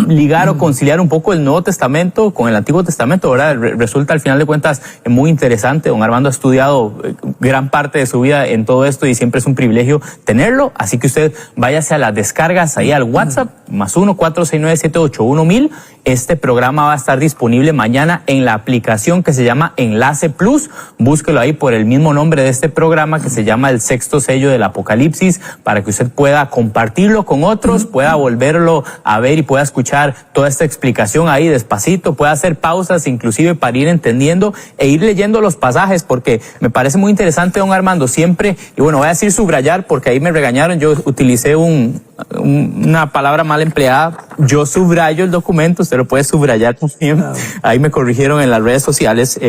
ligar o conciliar un poco el Nuevo Testamento con el Antiguo Testamento, ¿verdad? Resulta al final de cuentas muy interesante. Don Armando ha estudiado gran parte de su vida en todo esto y siempre es un privilegio tenerlo, así que usted váyase a las descargas ahí al WhatsApp, +1 469-781-1000. Este programa va a estar disponible mañana en la aplicación que se llama Enlace Plus. Búsquelo ahí por el mismo nombre de este programa, que se llama El Sexto Sello del Apocalipsis, para que usted pueda compartirlo con otros, pueda volverlo a ver y pueda escuchar toda esta explicación ahí despacito, pueda hacer pausas inclusive para ir entendiendo e ir leyendo los pasajes, porque me parece muy interesante, don Armando, siempre, y bueno, voy a decir subrayar porque ahí me regañaron, yo utilicé un una palabra mal empleada. Yo subrayo el documento, usted lo puede subrayar también. Claro. Ahí me corrigieron en las redes sociales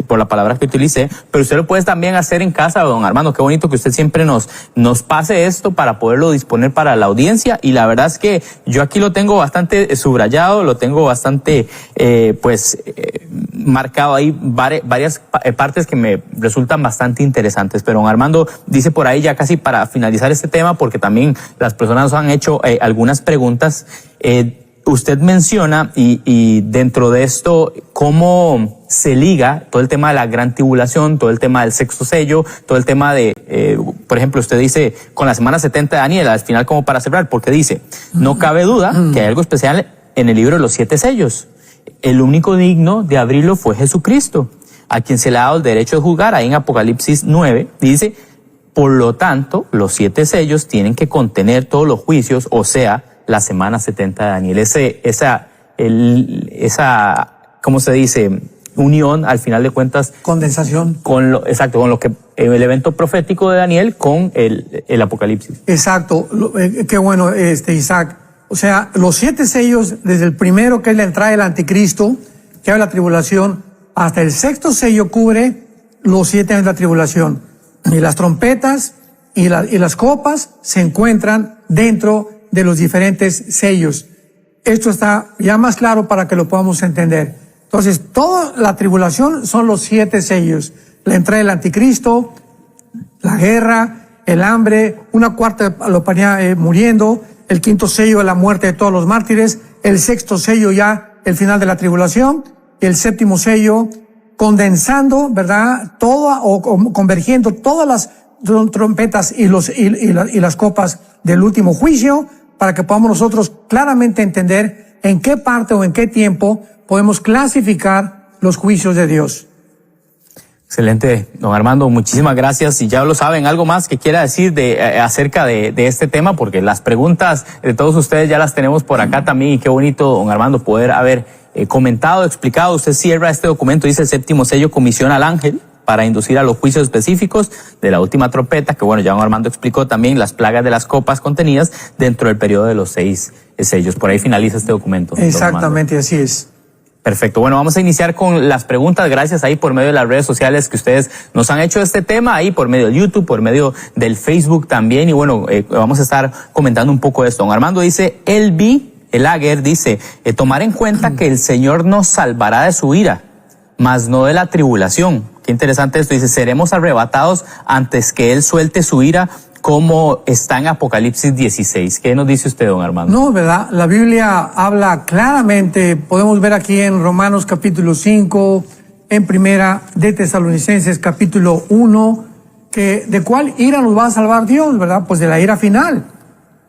por la palabra que utilicé, pero usted lo puede también hacer en casa, don Armando. Qué bonito que usted siempre nos pase esto para poderlo disponer para la audiencia, y la verdad es que yo aquí lo tengo bastante subrayado, lo tengo bastante marcado ahí varias partes que me resultan bastante interesantes. Pero don Armando dice por ahí, ya casi para finalizar este tema, porque también las personas nos han hecho algunas preguntas, usted menciona y dentro de esto cómo se liga todo el tema de la gran tribulación, todo el tema del sexto sello, todo el tema de, por ejemplo, usted dice con la semana 70 de Daniel, al final como para cerrar, porque dice, no cabe duda que hay algo especial en el libro de los 7 sellos. El único digno de abrirlo fue Jesucristo, a quien se le ha dado el derecho de juzgar. Ahí en Apocalipsis 9 dice, por lo tanto, los 7 sellos tienen que contener todos los juicios, o sea, la semana 70 de Daniel. Esa, ¿cómo se dice? Unión, al final de cuentas. Condensación. Exacto, con lo que, el evento profético de Daniel con el Apocalipsis. Exacto. Qué bueno, Isaac. O sea, los 7 sellos, desde el primero, que es la entrada del anticristo, que habla de la tribulación, hasta el 6º sello cubre los 7 años de la tribulación. Y las trompetas y las copas se encuentran dentro de los diferentes sellos. Esto está ya más claro para que lo podamos entender. Entonces, toda la tribulación son los 7 sellos. La entrada del anticristo, la guerra, el hambre, una cuarta de la humanidad muriendo, el 5º sello de la muerte de todos los mártires, el 6º sello ya el final de la tribulación, y el 7º sello condensando, ¿verdad? O convergiendo todas las trompetas y las copas del último juicio, para que podamos nosotros claramente entender en qué parte o en qué tiempo podemos clasificar los juicios de Dios. Excelente, don Armando, muchísimas gracias. Y ya lo saben, algo más que quiera decir acerca de este tema, porque las preguntas de todos ustedes ya las tenemos por acá también, y qué bonito, don Armando, poder haber comentado, explicado. Usted cierra este documento, dice: el 7º sello comisiona al ángel para inducir a los juicios específicos de la última trompeta, que bueno, ya don Armando explicó también las plagas de las copas contenidas dentro del periodo de los 6 sellos. Por ahí finaliza este documento. Exactamente, así es. Perfecto. Bueno, vamos a iniciar con las preguntas. Gracias ahí por medio de las redes sociales que ustedes nos han hecho este tema, ahí por medio de YouTube, por medio del Facebook también. Y bueno, vamos a estar comentando un poco de esto. Don Armando dice, el Aguer dice, tomar en cuenta que el Señor nos salvará de su ira, mas no de la tribulación. Qué interesante esto. Dice, seremos arrebatados antes que Él suelte su ira, como está en Apocalipsis 16. ¿Qué nos dice usted, don Armando? No, ¿verdad? La Biblia habla claramente, podemos ver aquí en Romanos capítulo 5, en Primera de Tesalonicenses capítulo 1, que de cuál ira nos va a salvar Dios, ¿verdad? Pues de la ira final,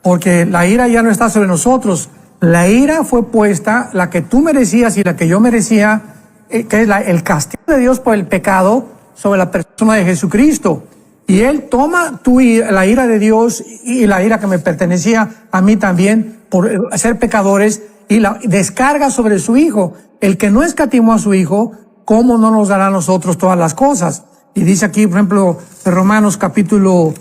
porque la ira ya no está sobre nosotros. La ira fue puesta, la que tú merecías y la que yo merecía, que es el castigo de Dios por el pecado, sobre la persona de Jesucristo. Y Él toma la ira de Dios y la ira que me pertenecía a mí también por ser pecadores, y la descarga sobre su Hijo. El que no escatimó a su Hijo, ¿cómo no nos dará a nosotros todas las cosas? Y dice aquí, por ejemplo, de Romanos capítulo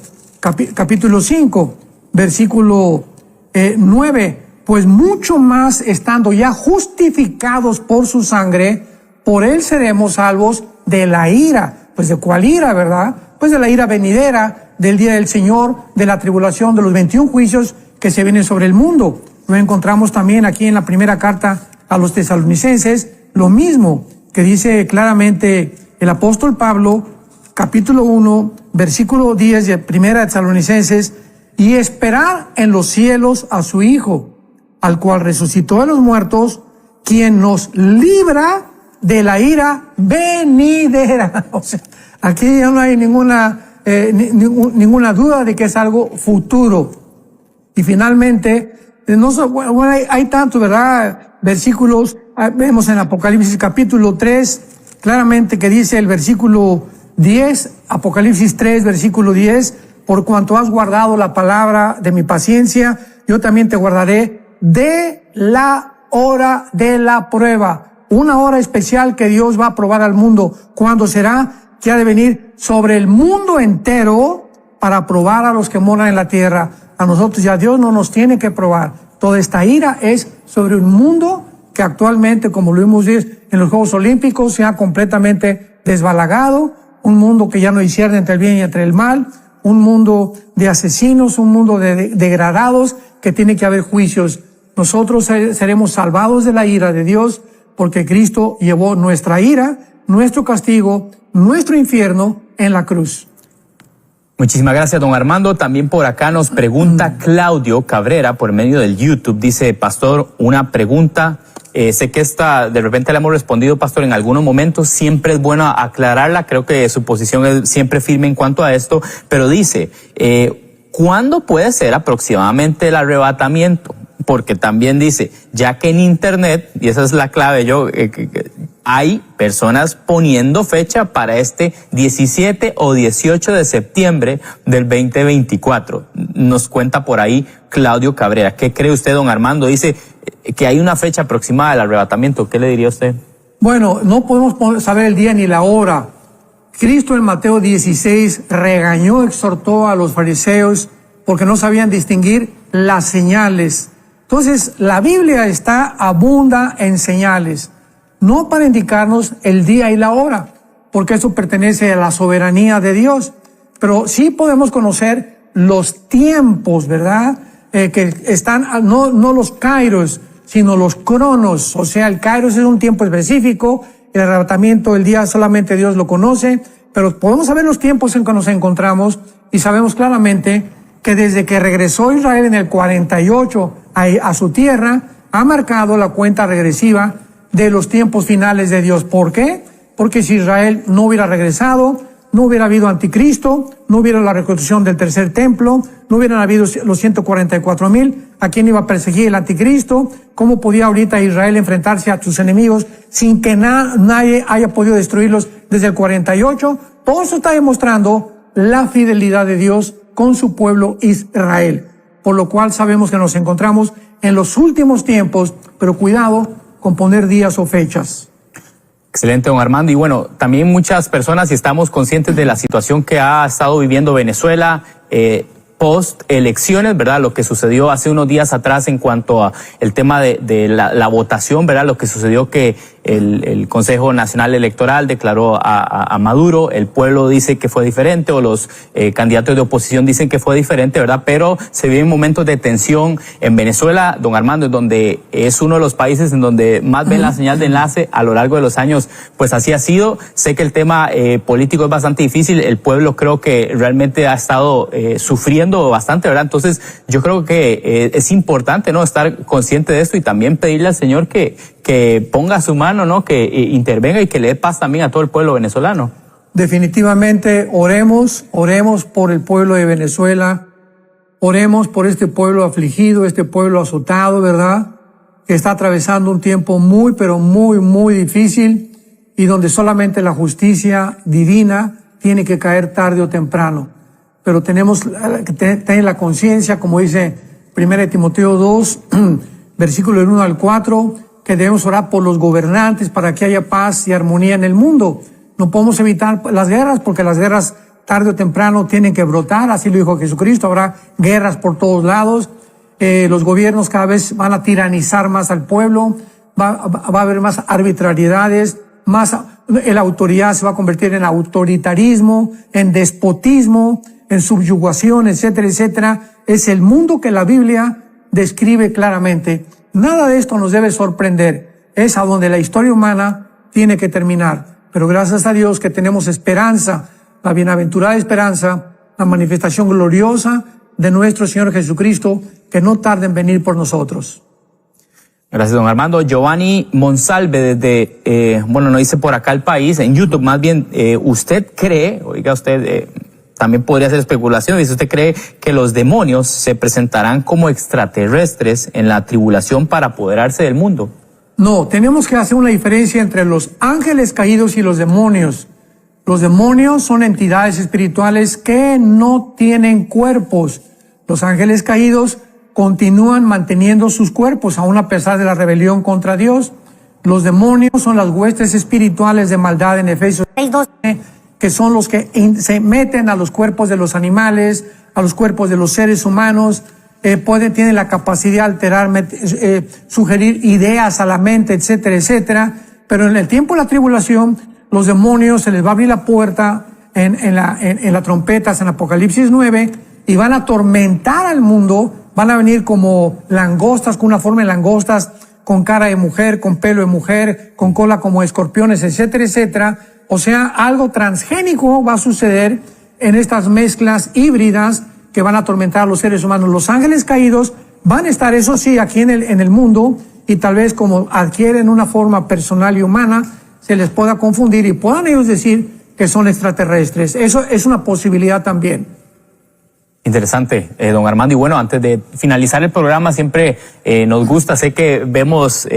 5, versículo 9, pues mucho más estando ya justificados por su sangre, por Él seremos salvos de la ira. Pues ¿de cuál ira, verdad? Pues de la ira venidera, del día del Señor, de la tribulación, de los 21 juicios que se vienen sobre el mundo. Lo encontramos también aquí en la primera carta a los tesalonicenses, lo mismo que dice claramente el apóstol Pablo, capítulo 1, versículo 10 de primera de Tesalonicenses, y esperar en los cielos a su Hijo, al cual resucitó de los muertos, quien nos libra de la ira venidera. O sea, aquí ya no hay ninguna duda de que es algo futuro. Y finalmente, hay tanto, ¿verdad? Versículos, vemos en Apocalipsis capítulo 3, claramente que dice el versículo 10, Apocalipsis 3, versículo 10, por cuanto has guardado la palabra de mi paciencia, yo también te guardaré de la hora de la prueba. Una hora especial que Dios va a probar al mundo. ¿Cuándo será? Que ha de venir sobre el mundo entero para probar a los que moran en la tierra. A nosotros ya Dios no nos tiene que probar. Toda esta ira es sobre un mundo que actualmente, como lo hemos visto en los Juegos Olímpicos, se ha completamente desbalagado, un mundo que ya no discierne entre el bien y entre el mal, un mundo de asesinos, un mundo de degradados, que tiene que haber juicios. Nosotros seremos salvados de la ira de Dios, porque Cristo llevó nuestra ira, nuestro castigo, nuestro infierno en la cruz. Muchísimas gracias, don Armando. También por acá nos pregunta Claudio Cabrera por medio del YouTube. Dice, pastor, una pregunta. Sé que de repente le hemos respondido, pastor, en algunos momentos. Siempre es bueno aclararla. Creo que su posición es siempre firme en cuanto a esto. Pero dice, ¿cuándo puede ser aproximadamente el arrebatamiento? Porque también dice, ya que en Internet, y esa es la clave, hay personas poniendo fecha para este 17 o 18 de septiembre del 2024. Nos cuenta por ahí Claudio Cabrera. ¿Qué cree usted, don Armando? Dice que hay una fecha aproximada del arrebatamiento. ¿Qué le diría usted? Bueno, no podemos saber el día ni la hora. Cristo en Mateo 16 regañó, exhortó a los fariseos porque no sabían distinguir las señales. Entonces, la Biblia abunda en señales, no para indicarnos el día y la hora, porque eso pertenece a la soberanía de Dios, pero sí podemos conocer los tiempos, ¿verdad? Que están, no los kairos, sino los cronos. O sea, el kairos es un tiempo específico, el arrebatamiento del día solamente Dios lo conoce, pero podemos saber los tiempos en que nos encontramos y sabemos claramente que desde que regresó Israel en el 48 a su tierra, ha marcado la cuenta regresiva de los tiempos finales de Dios. ¿Por qué? Porque si Israel no hubiera regresado, no hubiera habido anticristo, no hubiera la reconstrucción del tercer templo, no hubieran habido los 144,000, ¿a quién iba a perseguir el anticristo? ¿Cómo podía ahorita Israel enfrentarse a sus enemigos sin que nadie haya podido destruirlos desde el 48? Todo eso está demostrando la fidelidad de Dios con su pueblo Israel, por lo cual sabemos que nos encontramos en los últimos tiempos, pero cuidado con poner días o fechas. Excelente, don Armando. Y bueno, también muchas personas, y estamos conscientes de la situación que ha estado viviendo Venezuela, post elecciones, ¿verdad? Lo que sucedió hace unos días atrás en cuanto a el tema de la votación, ¿verdad? Lo que sucedió que el Consejo Nacional Electoral declaró a Maduro, el pueblo dice que fue diferente, o los candidatos de oposición dicen que fue diferente, ¿verdad? Pero se viven momentos de tensión en Venezuela, don Armando, en donde es uno de los países en donde más ven la señal de enlace a lo largo de los años, pues así ha sido. Sé que el tema político es bastante difícil, el pueblo creo que realmente ha estado sufriendo bastante, ¿verdad? Entonces yo creo que es importante, ¿no?, estar consciente de esto y también pedirle al Señor que ponga su mano, ¿no?, que intervenga y que le dé paz también a todo el pueblo venezolano. Definitivamente oremos por el pueblo de Venezuela, oremos por este pueblo afligido, este pueblo azotado, ¿verdad?, que está atravesando un tiempo muy, pero muy, muy difícil y donde solamente la justicia divina tiene que caer tarde o temprano. Pero tenemos que tener la conciencia, como dice 1 Timoteo 2, versículo 1 al 4, que debemos orar por los gobernantes para que haya paz y armonía en el mundo. No podemos evitar las guerras, porque las guerras tarde o temprano tienen que brotar, así lo dijo Jesucristo, habrá guerras por todos lados. Los gobiernos cada vez van a tiranizar más al pueblo, va a haber más arbitrariedades, la autoridad se va a convertir en autoritarismo, en despotismo, en subyugación, etcétera, etcétera. Es el mundo que la Biblia describe claramente. Nada de esto nos debe sorprender. Es a donde la historia humana tiene que terminar. Pero gracias a Dios que tenemos esperanza, la bienaventurada esperanza, la manifestación gloriosa de nuestro Señor Jesucristo, que no tarda en venir por nosotros. Gracias, don Armando. Giovanni Monsalve desde, no dice por acá el país, en YouTube más bien, ¿usted cree, oiga usted, también podría ser especulación, dice, ¿usted cree que los demonios se presentarán como extraterrestres en la tribulación para apoderarse del mundo? No, tenemos que hacer una diferencia entre los ángeles caídos y los demonios. Los demonios son entidades espirituales que no tienen cuerpos. Los ángeles caídos continúan manteniendo sus cuerpos, aún a pesar de la rebelión contra Dios. Los demonios son las huestes espirituales de maldad en Efesios 6:12, que son los que se meten a los cuerpos de los animales, a los cuerpos de los seres humanos, tienen la capacidad de alterar, sugerir ideas a la mente, etcétera, etcétera. Pero en el tiempo de la tribulación, los demonios se les va a abrir la puerta en la trompeta, en Apocalipsis 9, y van a atormentar al mundo, van a venir como langostas, con una forma de langostas, con cara de mujer, con pelo de mujer, con cola como de escorpiones, etcétera, etcétera. O sea, algo transgénico va a suceder en estas mezclas híbridas que van a atormentar a los seres humanos. Los ángeles caídos van a estar, eso sí, aquí en el mundo, y tal vez como adquieren una forma personal y humana, se les pueda confundir y puedan ellos decir que son extraterrestres. Eso es una posibilidad también. Interesante, don Armando. Y bueno, antes de finalizar el programa, siempre nos gusta, sé que vemos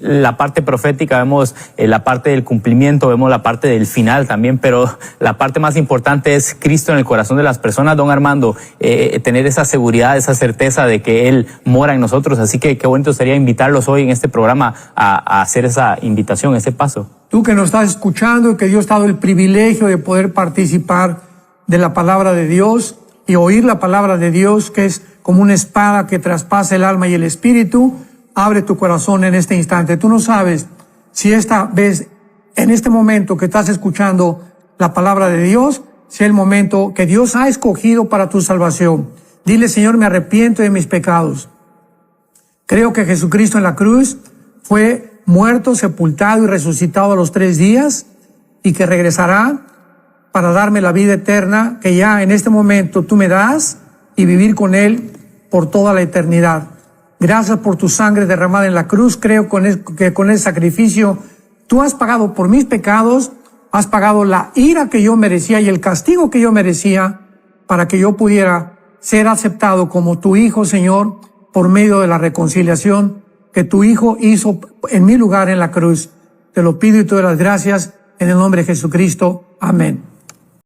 la parte profética, vemos la parte del cumplimiento, vemos la parte del final también, pero la parte más importante es Cristo en el corazón de las personas, don Armando, tener esa seguridad, esa certeza de que Él mora en nosotros. Así que qué bonito sería invitarlos hoy en este programa a hacer esa invitación, ese paso. Tú que nos estás escuchando, que Dios te ha dado el privilegio de poder participar de la palabra de Dios, y oír la palabra de Dios, que es como una espada que traspasa el alma y el espíritu, abre tu corazón en este instante. Tú no sabes si esta vez, en este momento que estás escuchando la palabra de Dios, sea el momento que Dios ha escogido para tu salvación. Dile: Señor, me arrepiento de mis pecados. Creo que Jesucristo en la cruz fue muerto, sepultado y resucitado a los 3 días, y que regresará para darme la vida eterna que ya en este momento tú me das, y vivir con Él por toda la eternidad. Gracias por tu sangre derramada en la cruz. Creo que con el sacrificio tú has pagado por mis pecados, has pagado la ira que yo merecía y el castigo que yo merecía, para que yo pudiera ser aceptado como tu hijo, Señor, por medio de la reconciliación que tu Hijo hizo en mi lugar en la cruz. Te lo pido y te doy las gracias en el nombre de Jesucristo. Amén.